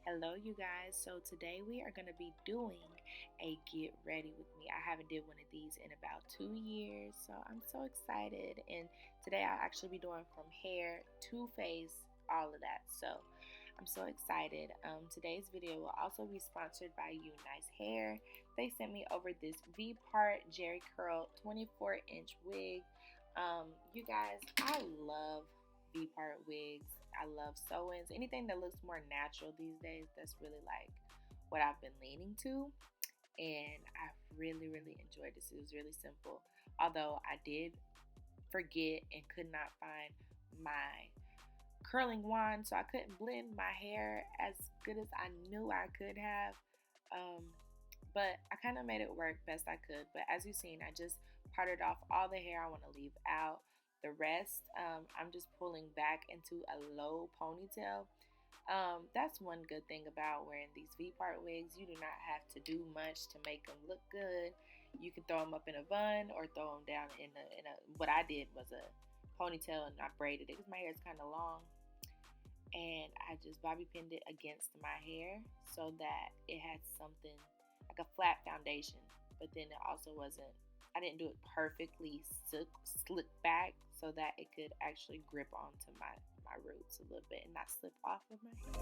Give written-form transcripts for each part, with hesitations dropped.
Hello you guys. So today we are going to be doing a get ready with me. I haven't did one of these in about 2 years, so I'm so excited. And today I'll actually be doing from hair to face, all of that. So I'm so excited. Today's video will also be sponsored by You Nice Hair. They sent me over this V-part Jerry Curl 24-inch wig. You guys, I love V-part wigs. I love sew-ins. Anything that looks more natural these days, that's really like what I've been leaning to. And I really enjoyed this. It was really simple. Although I did forget and could not find my curling wand, so I couldn't blend my hair as good as I knew I could have. But I kind of made it work best I could. But as you've seen, I just parted off all the hair I want to leave out. The rest, I'm just pulling back into a low ponytail. That's one good thing about wearing these V-part wigs. You do not have to do much to make them look good. You can throw them up in a bun or throw them down in a what I did was a ponytail, and I braided it because my hair is kind of long. And I just bobby pinned it against my hair so that it had something like a flat foundation, but then it also wasn't, I didn't do it perfectly slick back so that it could actually grip onto my roots a little bit and not slip off of my hair.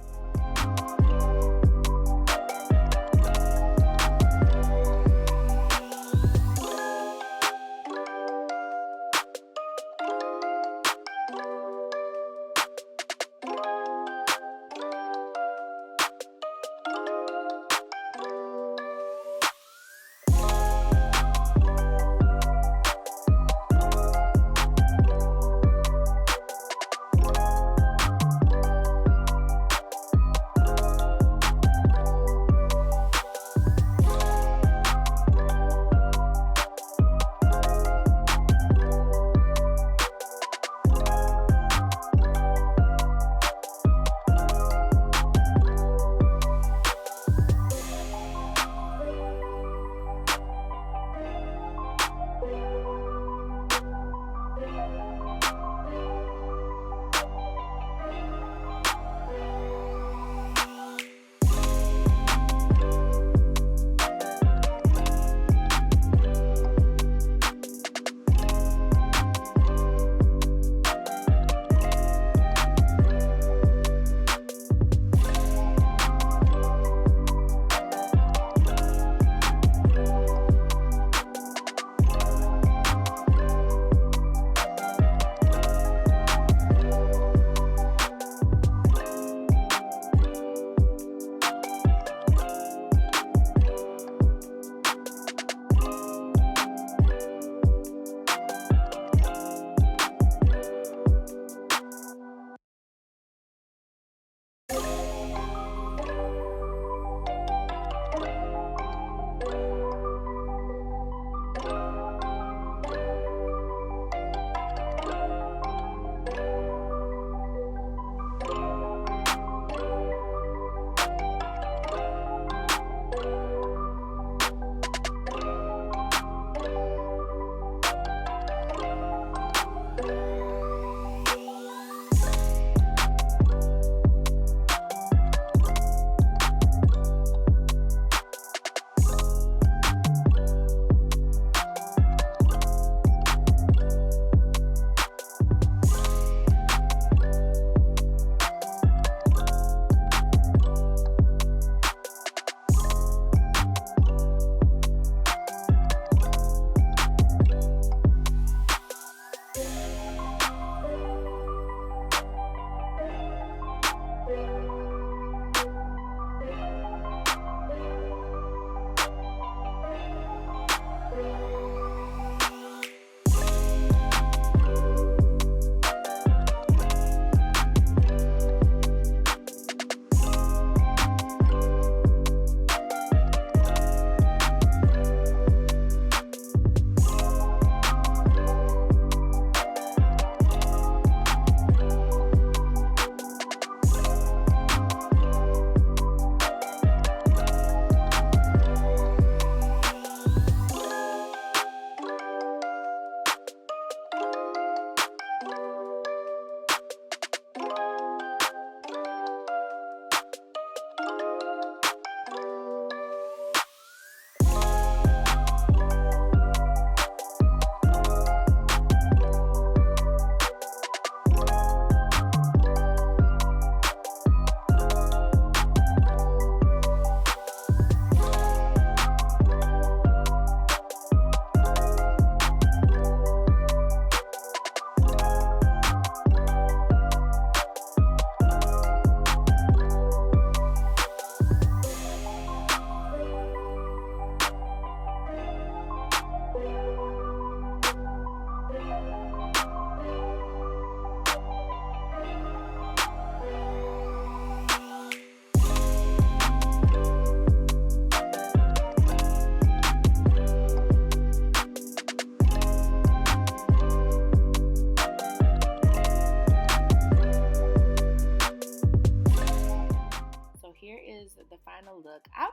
here is the final look. I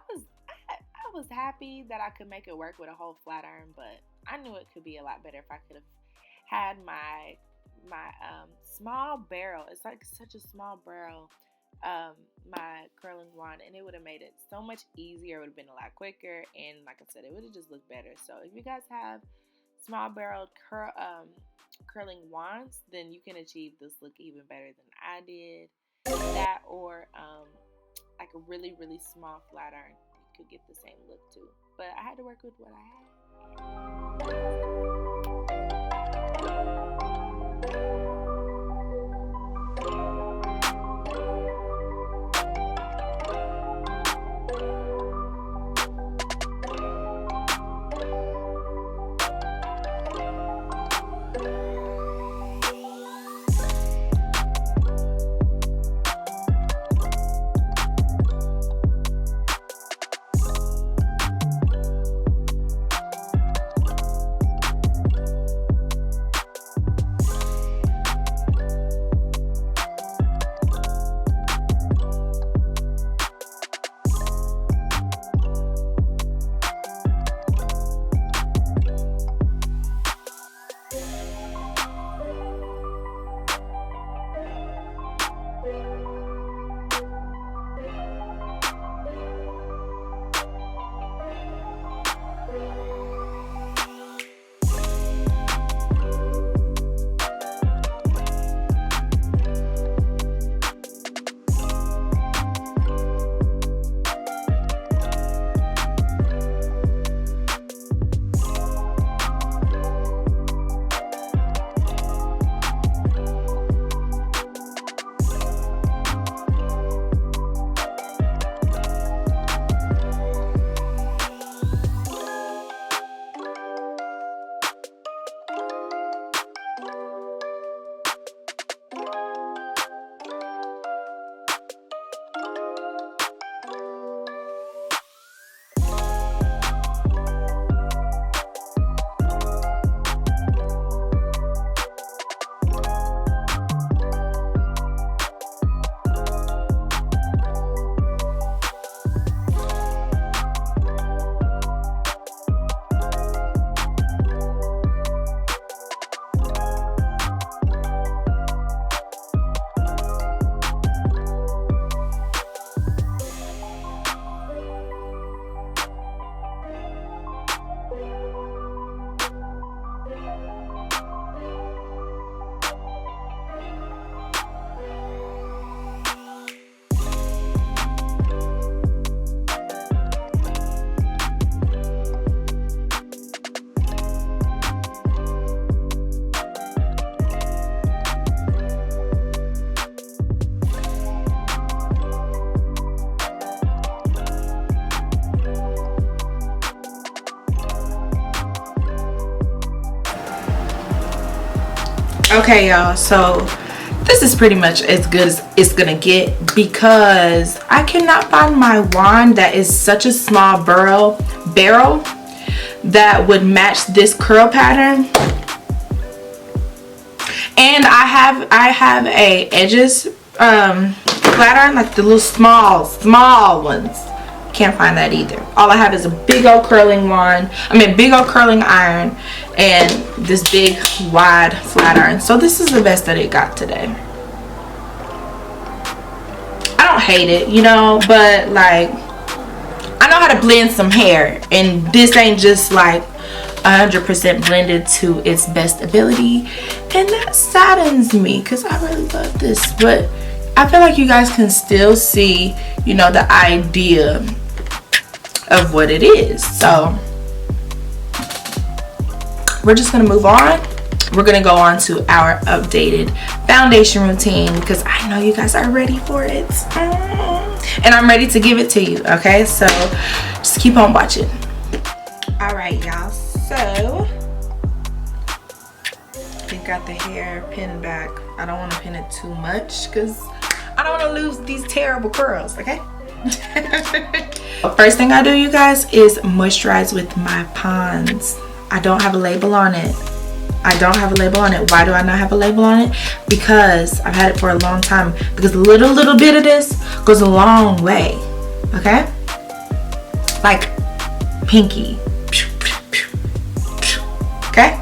was happy that I could make it work with a whole flat iron, but I knew it could be a lot better if I could have had my small barrel. It's like such a small barrel, my curling wand, and it would have made it so much easier. It would have been a lot quicker, and like I said, it would have just looked better. So if you guys have small barreled curling wands, then you can achieve this look even better than I did. That or like a really small flat iron, you could get the same look too. But I had to work with what I had. Okay, y'all, so this is pretty much as good as it's gonna get because I cannot find my wand that is such a small barrel that would match this curl pattern. And I have a edges flat iron, like the little small ones. Can't find that either. All I have is a big old curling wand, big old curling iron, and this big wide flat iron. So this is the best that it got today. I don't hate it, you know, but like I know how to blend some hair, and this ain't just like 100% blended to its best ability, and that saddens me because I really love this. But I feel like you guys can still see, you know, the idea of what it is. So we're just gonna move on. We're gonna go on to our updated foundation routine because I know you guys are ready for it, and I'm ready to give it to you. Okay, so just keep on watching. All right, y'all, so we got the hair pinned back. I don't want to pin it too much because I don't want to lose these terrible curls. Okay. First thing I do, you guys, is moisturize with my Pond's. I don't have a label on it. I don't have a label on it. Why do I not have a label on it? Because I've had it for a long time. Because a little bit of this goes a long way. okay? Like pinky. Okay?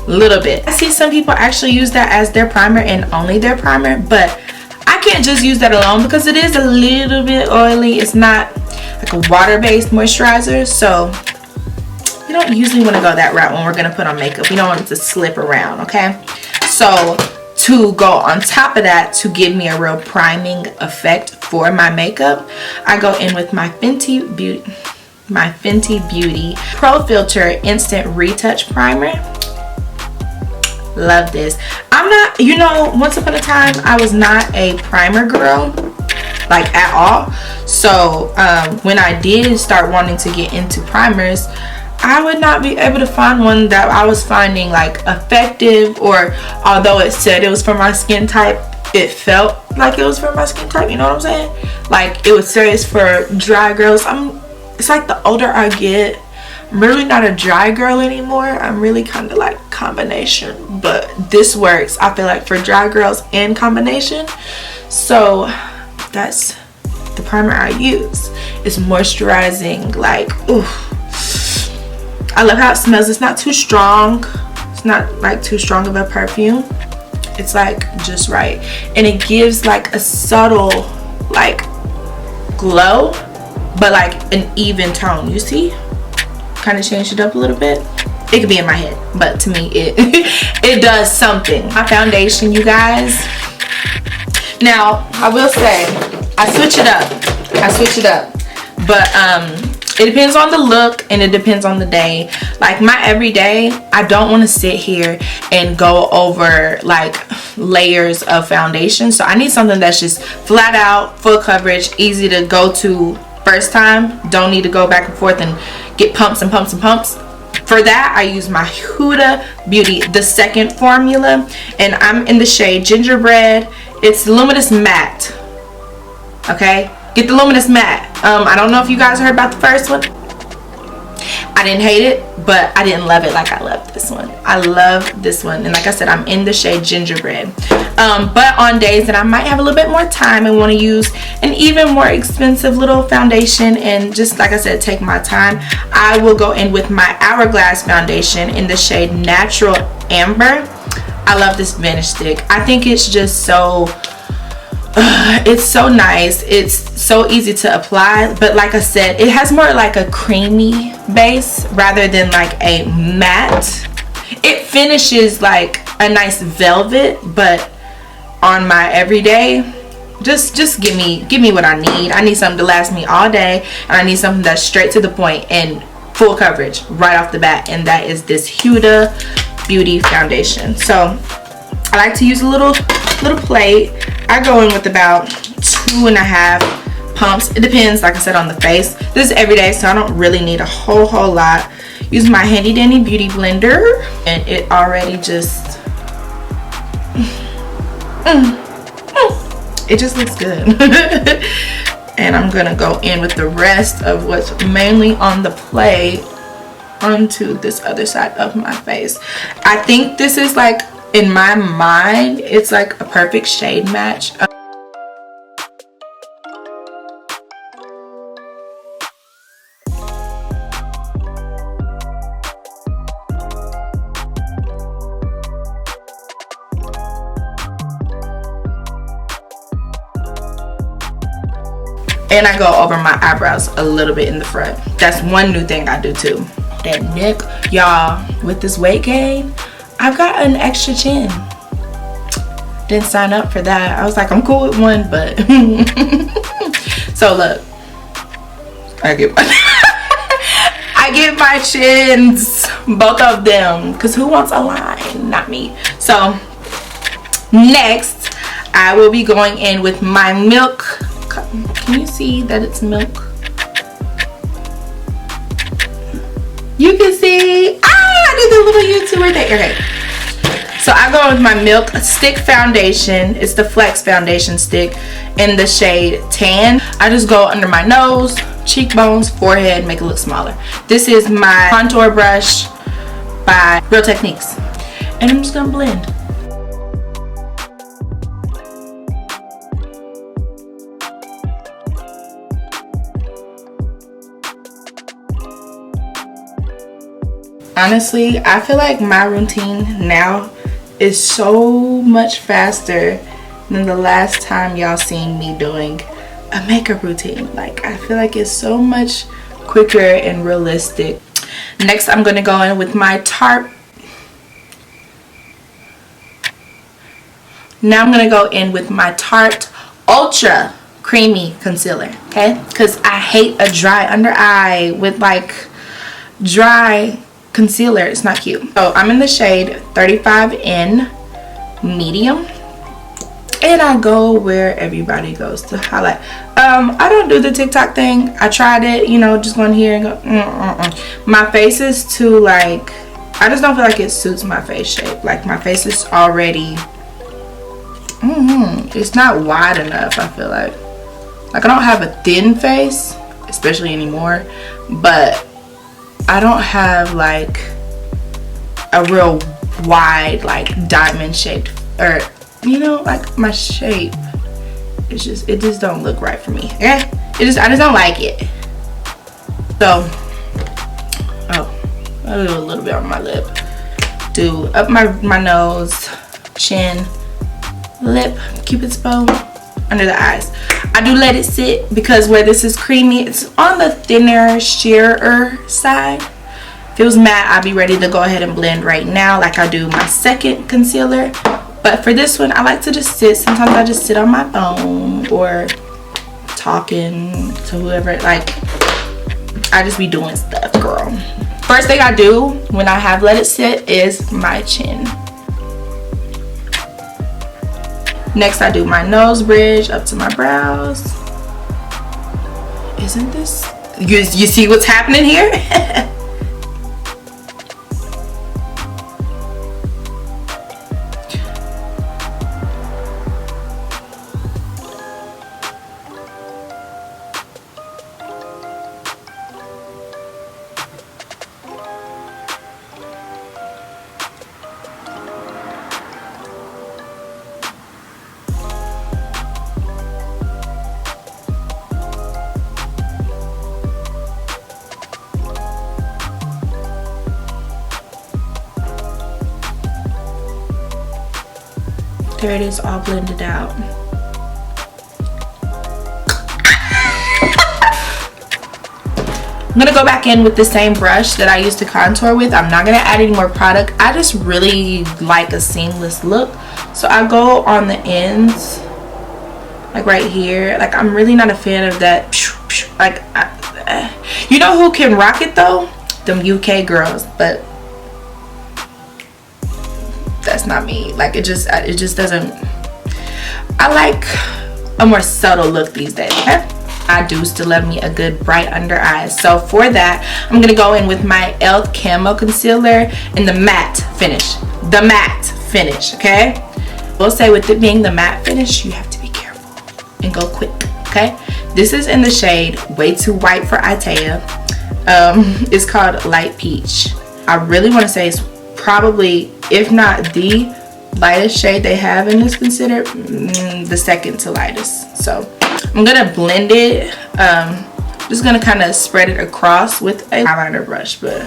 Little bit. I see some people actually use that as their primer and only their primer, but I can't just use that alone because it is a little bit oily. It's not like a water-based moisturizer, so you don't usually want to go that route when we're going to put on makeup. You don't want it to slip around, okay? So to go on top of that, to give me a real priming effect for my makeup, I go in with my Fenty Beauty Pro Filter Instant Retouch Primer. Love this. I'm not, you know, once upon a time I was not a primer girl, like at all. So when I did start wanting to get into primers, I would not be able to find one that I was finding like effective, or although it said it was for my skin type, it felt like it was for my skin type. You know what I'm saying? Like it would say it's for dry girls. It's like the older I get, I'm really not a dry girl anymore. I'm really kind of like combination, but this works, I feel like, for dry girls and combination. So that's the primer I use. It's moisturizing, like, ooh. I love how it smells. It's not too strong. It's not like too strong of a perfume. It's like just right, and it gives like a subtle like glow, but like an even tone. You see, kind of changed it up a little bit. It could be in my head, but to me it it does something. My foundation, you guys, now I will say I switch it up, but it depends on the look and it depends on the day. Like my everyday, I don't want to sit here and go over like layers of foundation. So I need something that's just flat out, full coverage, easy to go to first time. Don't need to go back and forth and get pumps and pumps and pumps. For that, I use my Huda Beauty, the second formula, and I'm in the shade Gingerbread. It's Luminous Matte. Okay? Get the Luminous Matte. I don't know if you guys heard about the first one. I didn't hate it, but I didn't love it like I love this one. I love this one, and like I said, I'm in the shade Gingerbread. But on days that I might have a little bit more time and want to use an even more expensive little foundation, and just like I said, take my time, I will go in with my Hourglass foundation in the shade Natural Amber. I love this Vanish stick. I think it's just so it's so nice. It's so easy to apply, but like I said, it has more like a creamy base rather than like a matte. It finishes like a nice velvet, but on my everyday, just give me what I need. I need something to last me all day, and I need something that's straight to the point and full coverage right off the bat, and that is this Huda Beauty foundation. So I like to use a little plate. I go in with about 2.5 pumps. It depends, like I said, on the face. This is everyday, so I don't really need a whole lot. Use my handy dandy beauty blender, and it already just it just looks good. And I'm gonna go in with the rest of what's mainly on the plate onto this other side of my face. I think this is like, in my mind, it's like a perfect shade match. And I go over my eyebrows a little bit in the front. That's one new thing I do too. That neck, y'all, with this weight gain, I've got an extra chin. Didn't sign up for that. I was like, I'm cool with one, but so look, I get my chins, both of them, because who wants a line? Not me. So next, I will be going in with my Milk. Can you see that it's milk? You can see. I did the little YouTuber thing. Okay. So I go with my Milk Stick Foundation. It's the Flex Foundation Stick in the shade Tan. I just go under my nose, cheekbones, forehead, make it look smaller. This is my contour brush by Real Techniques. And I'm just gonna blend. Honestly, I feel like my routine now is so much faster than the last time y'all seen me doing a makeup routine. Like, I feel like it's so much quicker and realistic. Next, I'm gonna go in with my Tarte. Now I'm gonna go in with my Tarte Ultra Creamy Concealer, okay? Because I hate a dry under eye with like dry concealer. It's not cute. So I'm in the shade 35N Medium. And I go where everybody goes to highlight. I don't do the TikTok thing. I tried it, you know, just going here and go. My face is too, like, I just don't feel like it suits my face shape. Like, my face is already, it's not wide enough, I feel like. Like, I don't have a thin face, especially anymore, but I don't have, like, a real wide, like, diamond shaped, or, you know, like, my shape, it just don't look right for me. Yeah, I just don't like it. So, I'll do a little bit on my lip, do up my nose, chin, lip, cupid's bow, under the eyes. I do let it sit because where this is creamy, it's on the thinner, sheerer side. If it was matte, I'd be ready to go ahead and blend right now like I do my second concealer. But for this one, I like to just sit. Sometimes I just sit on my phone or talking to whoever. Like, I just be doing stuff, girl. First thing I do when I have let it sit is my chin. Next, I do my nose bridge up to my brows. Isn't this... You see what's happening here? There it is, all blended out. I'm gonna go back in with the same brush that I used to contour with. I'm not gonna add any more product. I just really like a seamless look, so I go on the ends, like right here. Like, I'm really not a fan of that. Like, you know who can rock it though? Them UK girls, but that's not me. Like, it just doesn't. I like a more subtle look these days, okay? I do still love me a good bright under eyes. So for that, I'm gonna go in with my e.l.f. Camo Concealer in the matte finish. The matte finish, okay? We'll say with it being the matte finish, you have to be careful and go quick, okay? This is in the shade Way Too White for Itea. It's called Light Peach. I really want to say it's probably, if not the lightest shade they have in this concealer, the second to lightest. So I'm gonna blend it. Just gonna kind of spread it across with a eyeliner brush, but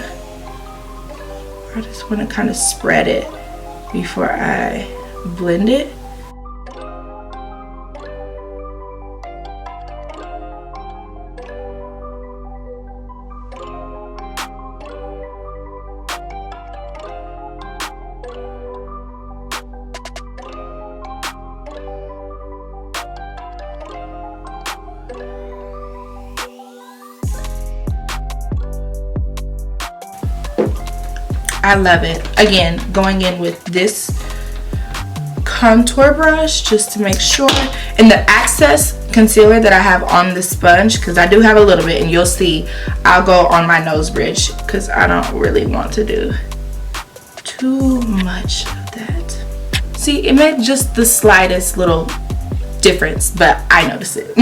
I just want to kind of spread it before I blend it. I love it. Again, going in with this contour brush just to make sure. And the Access concealer that I have on the sponge, because I do have a little bit, and you'll see I'll go on my nose bridge because I don't really want to do too much of that. See, it made just the slightest little difference, but I notice it.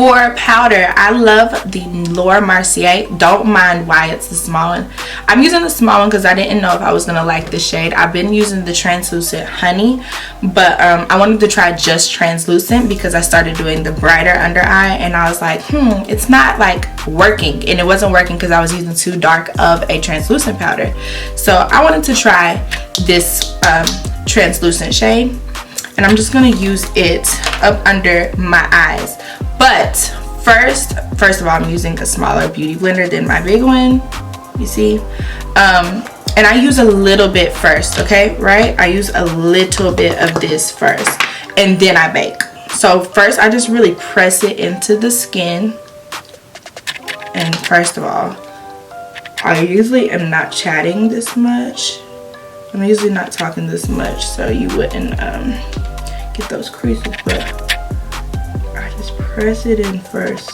For powder, I love the Laura Mercier. Don't mind why it's the small one. I'm using the small one because I didn't know if I was gonna like the shade. I've been using the translucent honey, but I wanted to try just translucent because I started doing the brighter under eye, and I was like, it's not like working, and it wasn't working because I was using too dark of a translucent powder. So I wanted to try this translucent shade, and I'm just gonna use it up under my eyes. But first of all, I'm using a smaller beauty blender than my big one, you see, and I use a little bit first, okay, right? I use a little bit of this first, and then I bake. So first I just really press it into the skin. And first of all, I usually am not chatting this much. I'm usually not talking this much, so you wouldn't get those creases, but I just press it in first.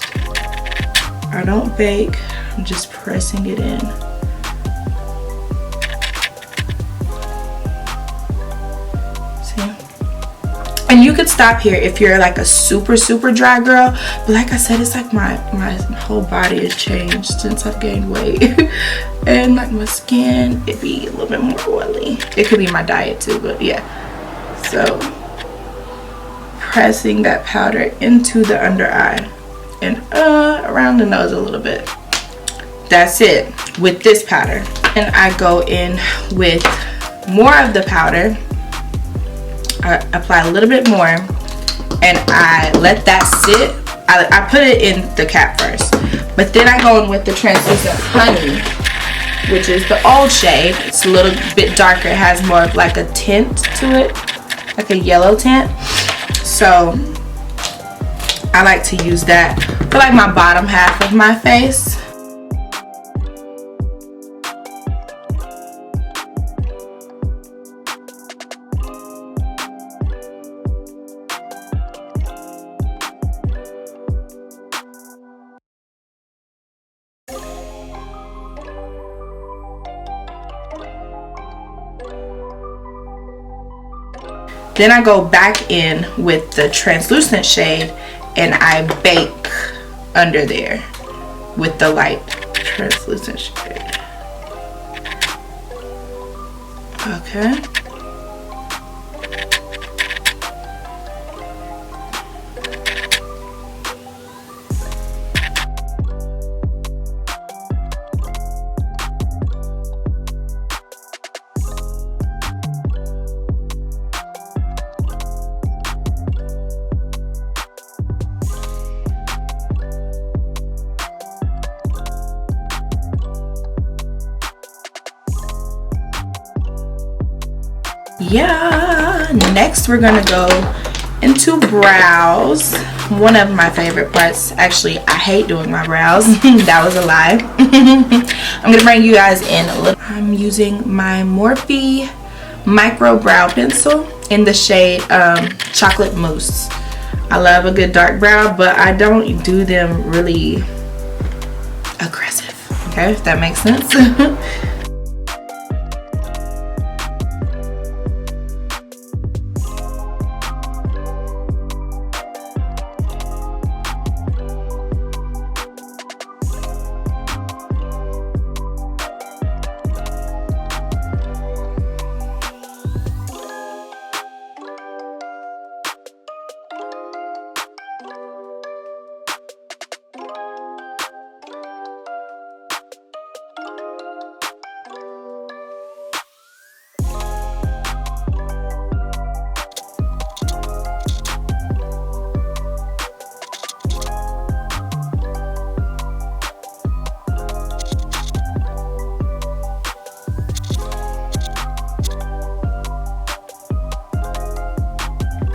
I don't bake, I'm just pressing it in. See? And you could stop here if you're like a super dry girl, but like I said, it's like my whole body has changed since I've gained weight. And like my skin, it'd be a little bit more oily. It could be my diet too, but yeah. So pressing that powder into the under eye and around the nose a little bit. That's it with this powder. And I go in with more of the powder. I apply a little bit more, and I let that sit. I put it in the cap first, but then I go in with the translucent honey, which is the old shade. It's a little bit darker. It has more of like a tint to it, like a yellow tint. So I like to use that for like my bottom half of my face. Then I go back in with the translucent shade and I bake under there with the light translucent shade. Okay. Yeah, next we're gonna go into brows. One of my favorite parts. Actually, I hate doing my brows. That was a lie. I'm gonna bring you guys in a little. I'm using my Morphe micro brow pencil in the shade chocolate mousse. I love a good dark brow, but I don't do them really aggressive, okay, if that makes sense.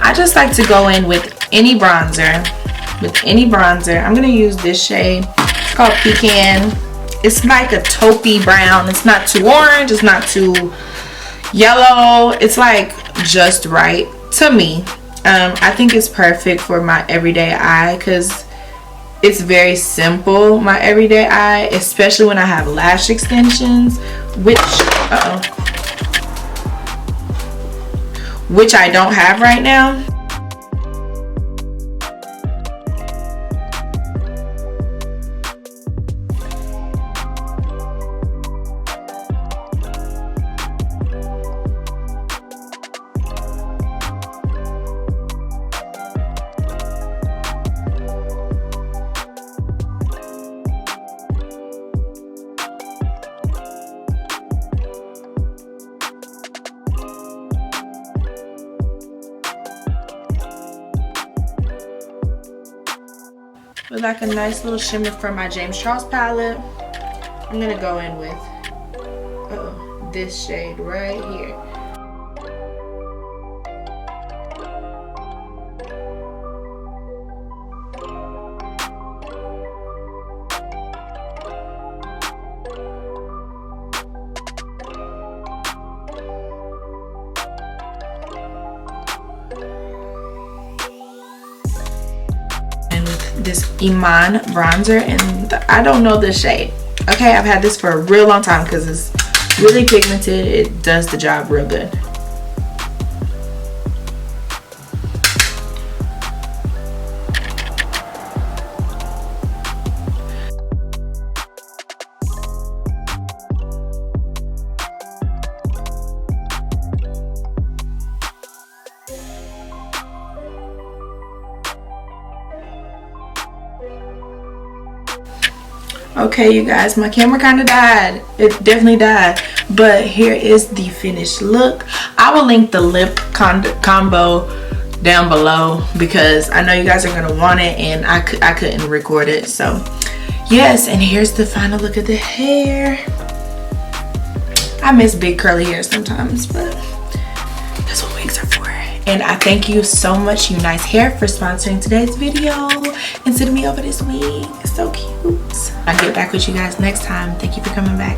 I just like to go in with any bronzer. I'm gonna use this shade. It's called Pecan. It's like a taupey brown. It's not too orange, it's not too yellow. It's like just right to me. I think it's perfect for my everyday eye because it's very simple, my everyday eye, especially when I have lash extensions, which I don't have right now. with like a nice little shimmer from my James Charles palette. I'm gonna go in with this shade right here. This Iman bronzer, and I don't know the shade. Okay, I've had this for a real long time because it's really pigmented. It does the job real good. Okay, you guys, my camera kind of died. It definitely died, but here is the finished look. I will link the lip combo down below because I know you guys are gonna want it, and I couldn't record it. So yes, and here's the final look of the hair. I miss big curly hair sometimes, but that's what wigs are for. And I thank you so much, You Nice Hair, for sponsoring today's video and sending me over this wig. It's so cute. I'll get back with you guys next time. Thank you for coming back.